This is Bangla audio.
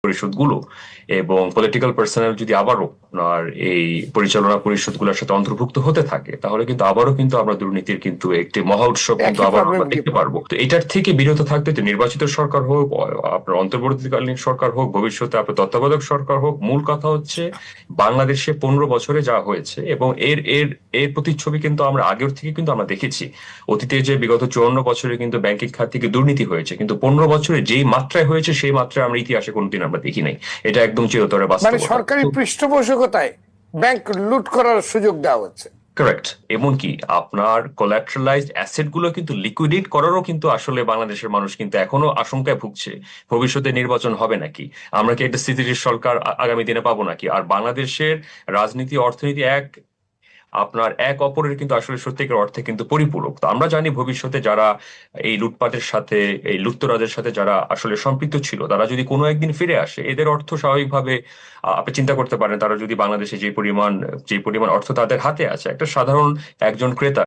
পরিষদগুলো এবং পলিটিক্যাল পার্সোনাল যদি আবারও আপনার এই পরিচালনা পরিষদগুলোর সাথে অন্তর্ভুক্ত হতে থাকে, তাহলে কিন্তু আবারও কিন্তু আমরা দুর্নীতির কিন্তু একটি মহা উৎসব কিন্তু একই আবার প্রবলেম আমরা দেখতে পারবো। তো এটার থেকে বিরত থাকতে যে নির্বাচিত সরকার হোক, আপনার অন্তর্বর্তীকালীন সরকার হোক, ভবিষ্যতে আপনার তত্ত্বাবধায়ক সরকার হোক, মূল কথা হচ্ছে বাংলাদেশে 15 বছরে যা হয়েছে এবং এর এর এর প্রতিচ্ছবি কিন্তু আমরা আগের থেকে কিন্তু আমরা দেখেছি। অতীতে যে বিগত 54 বছরে কিন্তু ব্যাংকিং খাত থেকে দুর্নীতি হয়েছে, কিন্তু 15 বছরে যেই মাত্রায় হয়েছে সেই মাত্রায় আমরা ইতিহাসে কোনোদিন আমরা দেখি নাই। এটা একদম চিরতরে মানে বাস্তবতা। সরকারি পৃষ্ঠপোষকতায় ব্যাংক লুট করার সুযোগ দেওয়া হচ্ছে। কারেক্ট। এমনকি আপনার কোলাট্রালাইজড অ্যাসেট গুলো কিন্তু লিকুইডেট করারও কিন্তু আসলে বাংলাদেশের মানুষ কিন্তু এখনো আশঙ্কায় ভুগছে। ভবিষ্যতে নির্বাচন হবে নাকি, আমরা কি একটা স্থিতিশীল সরকার আগামী দিনে পাবো নাকি। আর বাংলাদেশের রাজনীতি অর্থনীতি এক অপরের কিন্তু আসলে সত্যিকার অর্থে কিন্তু পরিপূরক। তো আমরা জানি ভবিষ্যতে যারা এই লুটপাটের সাথে, এই লুটতরাজের সাথে যারা আসলে সম্পৃক্ত ছিল, তারা যদি কোনো একদিন ফিরে আসে, এদের অর্থ স্বাভাবিকভাবে আপনি চিন্তা করতে পারেন, তারা যদি বাংলাদেশে যে পরিমাণ অর্থ তাদের হাতে আছে, একটা সাধারণ একজন ক্রেতা